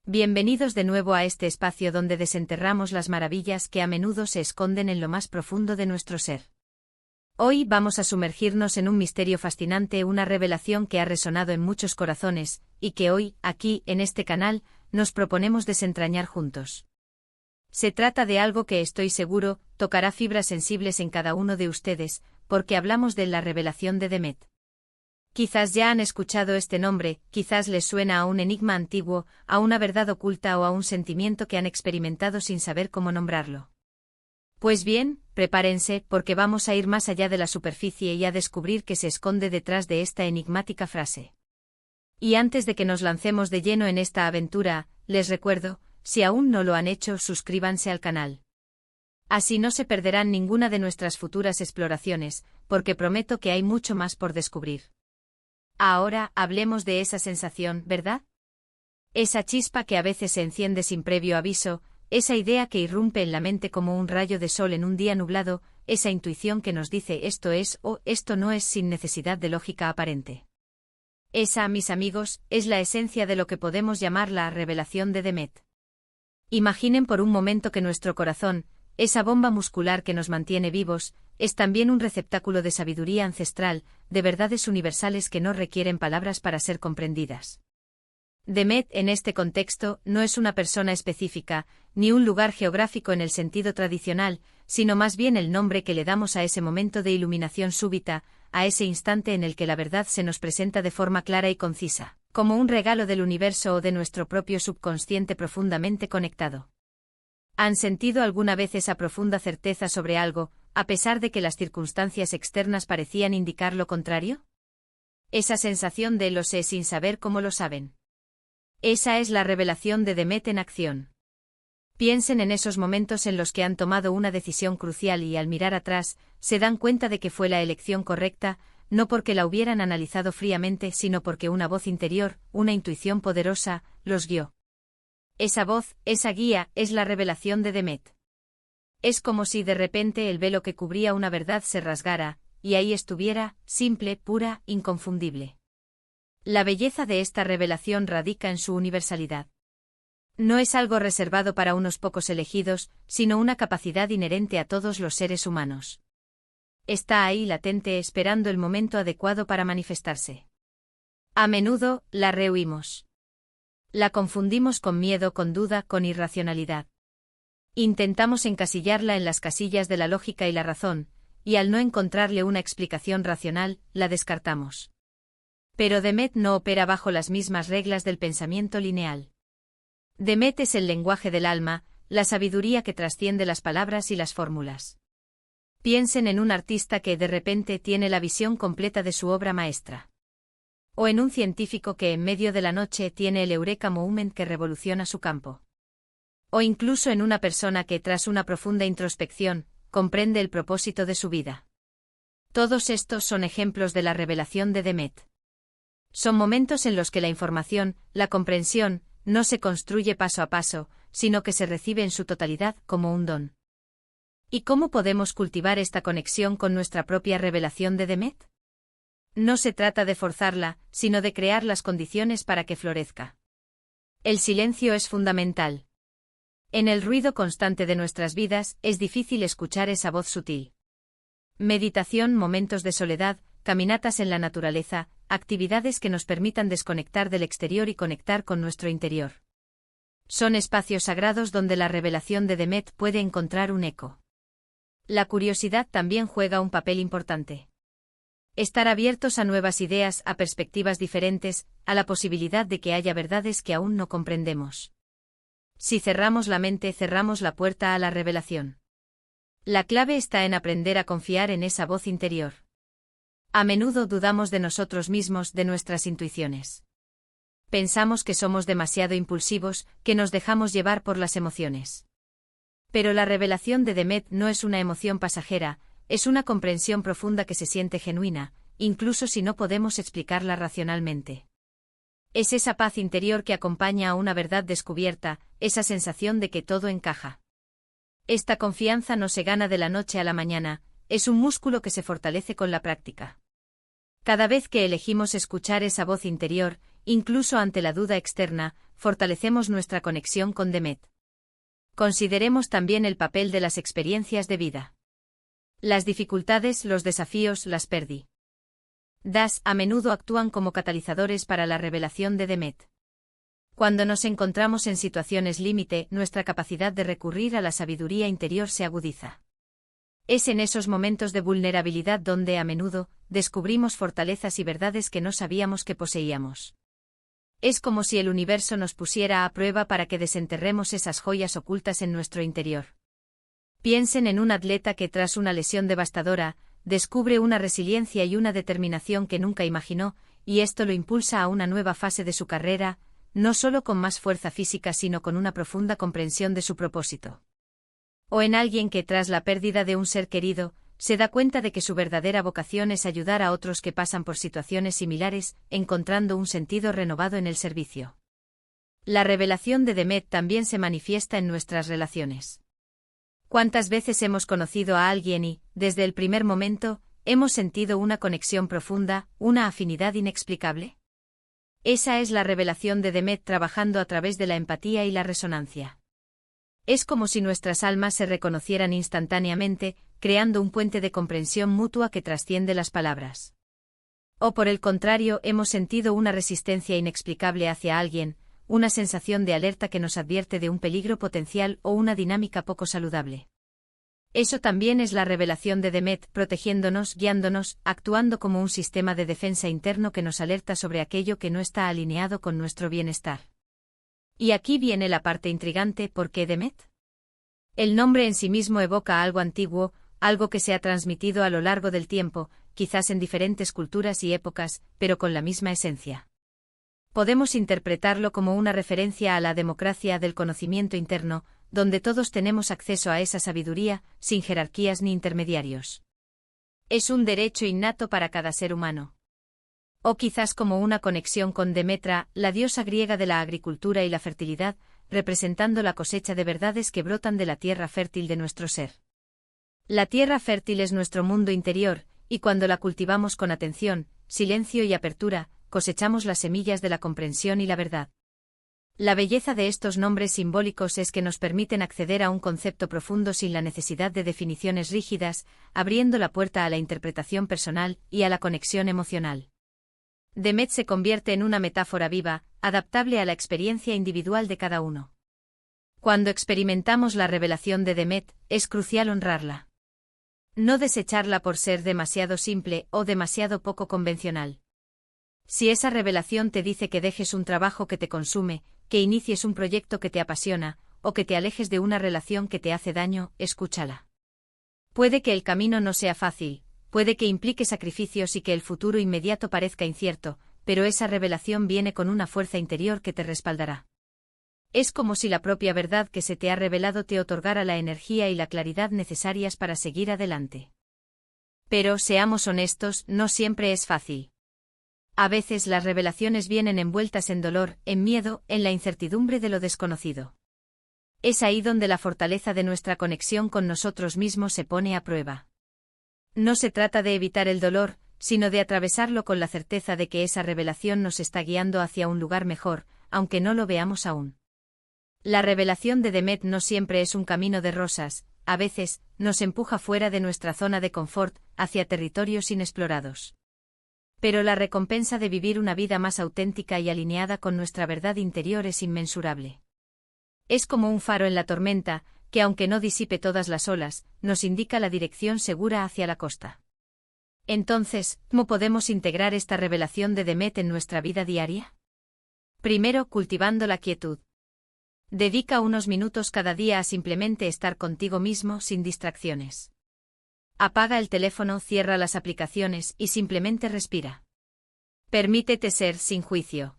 Bienvenidos de nuevo a este espacio donde desenterramos las maravillas que a menudo se esconden en lo más profundo de nuestro ser. Hoy vamos a sumergirnos en un misterio fascinante, una revelación que ha resonado en muchos corazones, y que hoy, aquí, en este canal, nos proponemos desentrañar juntos. Se trata de algo que estoy seguro, tocará fibras sensibles en cada uno de ustedes, porque hablamos de la revelación de Demet. Quizás ya han escuchado este nombre, quizás les suena a un enigma antiguo, a una verdad oculta o a un sentimiento que han experimentado sin saber cómo nombrarlo. Pues bien, prepárense, porque vamos a ir más allá de la superficie y a descubrir qué se esconde detrás de esta enigmática frase. Y antes de que nos lancemos de lleno en esta aventura, les recuerdo, si aún no lo han hecho, suscríbanse al canal. Así no se perderán ninguna de nuestras futuras exploraciones, porque prometo que hay mucho más por descubrir. Ahora, hablemos de esa sensación, ¿verdad? Esa chispa que a veces se enciende sin previo aviso, esa idea que irrumpe en la mente como un rayo de sol en un día nublado, esa intuición que nos dice esto es o esto no es sin necesidad de lógica aparente. Esa, mis amigos, es la esencia de lo que podemos llamar la revelación de Demet. Imaginen por un momento que nuestro corazón, esa bomba muscular que nos mantiene vivos, es también un receptáculo de sabiduría ancestral, de verdades universales que no requieren palabras para ser comprendidas. Demet, en este contexto, no es una persona específica, ni un lugar geográfico en el sentido tradicional, sino más bien el nombre que le damos a ese momento de iluminación súbita, a ese instante en el que la verdad se nos presenta de forma clara y concisa, como un regalo del universo o de nuestro propio subconsciente profundamente conectado. ¿Han sentido alguna vez esa profunda certeza sobre algo, a pesar de que las circunstancias externas parecían indicar lo contrario? Esa sensación de lo sé sin saber cómo lo saben. Esa es la revelación de Demet en acción. Piensen en esos momentos en los que han tomado una decisión crucial y al mirar atrás, se dan cuenta de que fue la elección correcta, no porque la hubieran analizado fríamente, sino porque una voz interior, una intuición poderosa, los guió. Esa voz, esa guía, es la revelación de Demet. Es como si de repente el velo que cubría una verdad se rasgara, y ahí estuviera, simple, pura, inconfundible. La belleza de esta revelación radica en su universalidad. No es algo reservado para unos pocos elegidos, sino una capacidad inherente a todos los seres humanos. Está ahí latente esperando el momento adecuado para manifestarse. A menudo, la rehuimos. La confundimos con miedo, con duda, con irracionalidad. Intentamos encasillarla en las casillas de la lógica y la razón, y al no encontrarle una explicación racional, la descartamos. Pero Demet no opera bajo las mismas reglas del pensamiento lineal. Demet es el lenguaje del alma, la sabiduría que trasciende las palabras y las fórmulas. Piensen en un artista que de repente tiene la visión completa de su obra maestra. O en un científico que en medio de la noche tiene el eureka moment que revoluciona su campo. O incluso en una persona que tras una profunda introspección, comprende el propósito de su vida. Todos estos son ejemplos de la revelación de Demet. Son momentos en los que la información, la comprensión, no se construye paso a paso, sino que se recibe en su totalidad como un don. ¿Y cómo podemos cultivar esta conexión con nuestra propia revelación de Demet? No se trata de forzarla, sino de crear las condiciones para que florezca. El silencio es fundamental. En el ruido constante de nuestras vidas, es difícil escuchar esa voz sutil. Meditación, momentos de soledad, caminatas en la naturaleza, actividades que nos permitan desconectar del exterior y conectar con nuestro interior. Son espacios sagrados donde la revelación de Demet puede encontrar un eco. La curiosidad también juega un papel importante. Estar abiertos a nuevas ideas, a perspectivas diferentes, a la posibilidad de que haya verdades que aún no comprendemos. Si cerramos la mente, cerramos la puerta a la revelación. La clave está en aprender a confiar en esa voz interior. A menudo dudamos de nosotros mismos, de nuestras intuiciones. Pensamos que somos demasiado impulsivos, que nos dejamos llevar por las emociones. Pero la revelación de Demet no es una emoción pasajera, es una comprensión profunda que se siente genuina, incluso si no podemos explicarla racionalmente. Es esa paz interior que acompaña a una verdad descubierta, esa sensación de que todo encaja. Esta confianza no se gana de la noche a la mañana, es un músculo que se fortalece con la práctica. Cada vez que elegimos escuchar esa voz interior, incluso ante la duda externa, fortalecemos nuestra conexión con Demet. Consideremos también el papel de las experiencias de vida. Las dificultades, los desafíos, las pérdidas a menudo actúan como catalizadores para la revelación de Demet. Cuando nos encontramos en situaciones límite, nuestra capacidad de recurrir a la sabiduría interior se agudiza. Es en esos momentos de vulnerabilidad donde, a menudo, descubrimos fortalezas y verdades que no sabíamos que poseíamos. Es como si el universo nos pusiera a prueba para que desenterremos esas joyas ocultas en nuestro interior. Piensen en un atleta que tras una lesión devastadora, descubre una resiliencia y una determinación que nunca imaginó, y esto lo impulsa a una nueva fase de su carrera, no solo con más fuerza física sino con una profunda comprensión de su propósito. O en alguien que tras la pérdida de un ser querido, se da cuenta de que su verdadera vocación es ayudar a otros que pasan por situaciones similares, encontrando un sentido renovado en el servicio. La revelación de Demet también se manifiesta en nuestras relaciones. ¿Cuántas veces hemos conocido a alguien y, desde el primer momento, hemos sentido una conexión profunda, una afinidad inexplicable? Esa es la revelación de Demet trabajando a través de la empatía y la resonancia. Es como si nuestras almas se reconocieran instantáneamente, creando un puente de comprensión mutua que trasciende las palabras. O por el contrario, hemos sentido una resistencia inexplicable hacia alguien, una sensación de alerta que nos advierte de un peligro potencial o una dinámica poco saludable. Eso también es la revelación de Demet, protegiéndonos, guiándonos, actuando como un sistema de defensa interno que nos alerta sobre aquello que no está alineado con nuestro bienestar. Y aquí viene la parte intrigante: ¿por qué Demet? El nombre en sí mismo evoca algo antiguo, algo que se ha transmitido a lo largo del tiempo, quizás en diferentes culturas y épocas, pero con la misma esencia. Podemos interpretarlo como una referencia a la democracia del conocimiento interno, donde todos tenemos acceso a esa sabiduría, sin jerarquías ni intermediarios. Es un derecho innato para cada ser humano. O quizás como una conexión con Demetra, la diosa griega de la agricultura y la fertilidad, representando la cosecha de verdades que brotan de la tierra fértil de nuestro ser. La tierra fértil es nuestro mundo interior, y cuando la cultivamos con atención, silencio y apertura, cosechamos las semillas de la comprensión y la verdad. La belleza de estos nombres simbólicos es que nos permiten acceder a un concepto profundo sin la necesidad de definiciones rígidas, abriendo la puerta a la interpretación personal y a la conexión emocional. Demet se convierte en una metáfora viva, adaptable a la experiencia individual de cada uno. Cuando experimentamos la revelación de Demet, es crucial honrarla. No desecharla por ser demasiado simple o demasiado poco convencional. Si esa revelación te dice que dejes un trabajo que te consume, que inicies un proyecto que te apasiona, o que te alejes de una relación que te hace daño, escúchala. Puede que el camino no sea fácil, puede que implique sacrificios y que el futuro inmediato parezca incierto, pero esa revelación viene con una fuerza interior que te respaldará. Es como si la propia verdad que se te ha revelado te otorgara la energía y la claridad necesarias para seguir adelante. Pero, seamos honestos, no siempre es fácil. A veces las revelaciones vienen envueltas en dolor, en miedo, en la incertidumbre de lo desconocido. Es ahí donde la fortaleza de nuestra conexión con nosotros mismos se pone a prueba. No se trata de evitar el dolor, sino de atravesarlo con la certeza de que esa revelación nos está guiando hacia un lugar mejor, aunque no lo veamos aún. La revelación de Demet no siempre es un camino de rosas, a veces, nos empuja fuera de nuestra zona de confort, hacia territorios inexplorados. Pero la recompensa de vivir una vida más auténtica y alineada con nuestra verdad interior es inmensurable. Es como un faro en la tormenta, que aunque no disipe todas las olas, nos indica la dirección segura hacia la costa. Entonces, ¿cómo podemos integrar esta revelación de Demet en nuestra vida diaria? Primero, cultivando la quietud. Dedica unos minutos cada día a simplemente estar contigo mismo sin distracciones. Apaga el teléfono, cierra las aplicaciones y simplemente respira. Permítete ser sin juicio.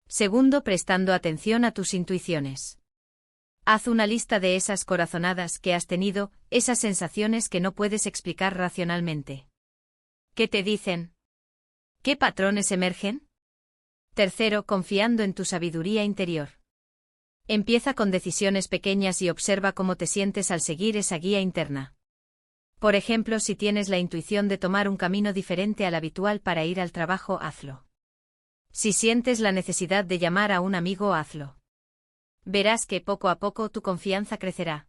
Segundo, prestando atención a tus intuiciones. Haz una lista de esas corazonadas que has tenido, esas sensaciones que no puedes explicar racionalmente. ¿Qué te dicen? ¿Qué patrones emergen? Tercero, confiando en tu sabiduría interior. Empieza con decisiones pequeñas y observa cómo te sientes al seguir esa guía interna. Por ejemplo, si tienes la intuición de tomar un camino diferente al habitual para ir al trabajo, hazlo. Si sientes la necesidad de llamar a un amigo, hazlo. Verás que poco a poco tu confianza crecerá.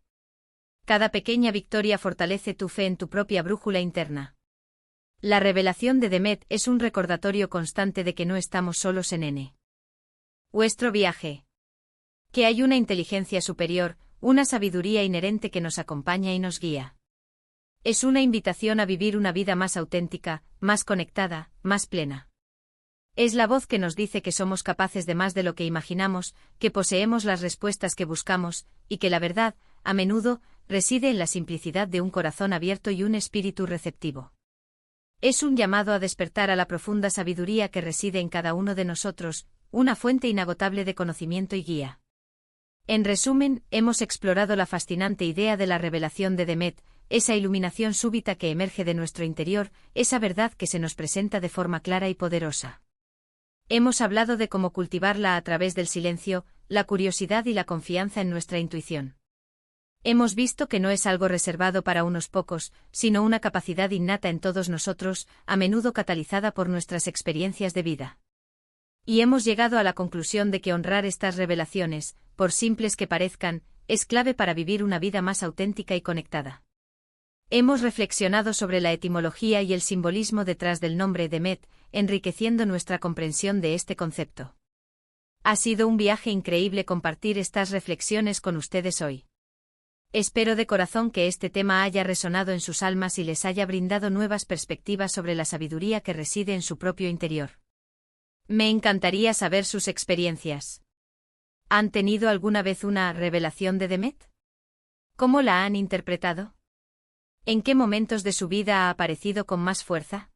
Cada pequeña victoria fortalece tu fe en tu propia brújula interna. La revelación de Demet es un recordatorio constante de que no estamos solos en nuestro viaje. Que hay una inteligencia superior, una sabiduría inherente que nos acompaña y nos guía. Es una invitación a vivir una vida más auténtica, más conectada, más plena. Es la voz que nos dice que somos capaces de más de lo que imaginamos, que poseemos las respuestas que buscamos, y que la verdad, a menudo, reside en la simplicidad de un corazón abierto y un espíritu receptivo. Es un llamado a despertar a la profunda sabiduría que reside en cada uno de nosotros, una fuente inagotable de conocimiento y guía. En resumen, hemos explorado la fascinante idea de la revelación de Demet, esa iluminación súbita que emerge de nuestro interior, esa verdad que se nos presenta de forma clara y poderosa. Hemos hablado de cómo cultivarla a través del silencio, la curiosidad y la confianza en nuestra intuición. Hemos visto que no es algo reservado para unos pocos, sino una capacidad innata en todos nosotros, a menudo catalizada por nuestras experiencias de vida. Y hemos llegado a la conclusión de que honrar estas revelaciones, por simples que parezcan, es clave para vivir una vida más auténtica y conectada. Hemos reflexionado sobre la etimología y el simbolismo detrás del nombre Demet, enriqueciendo nuestra comprensión de este concepto. Ha sido un viaje increíble compartir estas reflexiones con ustedes hoy. Espero de corazón que este tema haya resonado en sus almas y les haya brindado nuevas perspectivas sobre la sabiduría que reside en su propio interior. Me encantaría saber sus experiencias. ¿Han tenido alguna vez una revelación de Demet? ¿Cómo la han interpretado? ¿En qué momentos de su vida ha aparecido con más fuerza?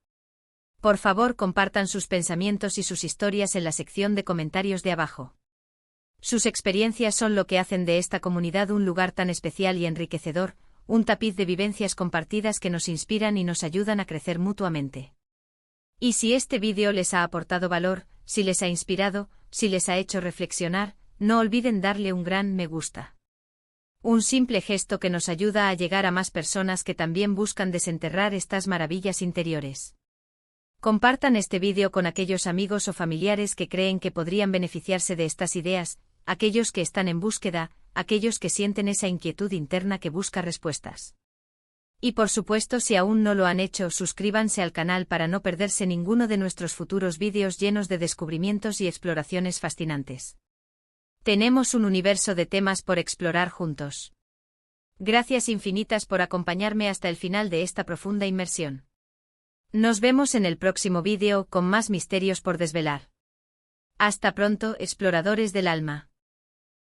Por favor, compartan sus pensamientos y sus historias en la sección de comentarios de abajo. Sus experiencias son lo que hacen de esta comunidad un lugar tan especial y enriquecedor, un tapiz de vivencias compartidas que nos inspiran y nos ayudan a crecer mutuamente. Y si este vídeo les ha aportado valor, si les ha inspirado, si les ha hecho reflexionar, no olviden darle un gran me gusta. Un simple gesto que nos ayuda a llegar a más personas que también buscan desenterrar estas maravillas interiores. Compartan este vídeo con aquellos amigos o familiares que creen que podrían beneficiarse de estas ideas, aquellos que están en búsqueda, aquellos que sienten esa inquietud interna que busca respuestas. Y por supuesto, si aún no lo han hecho, suscríbanse al canal para no perderse ninguno de nuestros futuros vídeos llenos de descubrimientos y exploraciones fascinantes. Tenemos un universo de temas por explorar juntos. Gracias infinitas por acompañarme hasta el final de esta profunda inmersión. Nos vemos en el próximo vídeo con más misterios por desvelar. Hasta pronto, exploradores del alma.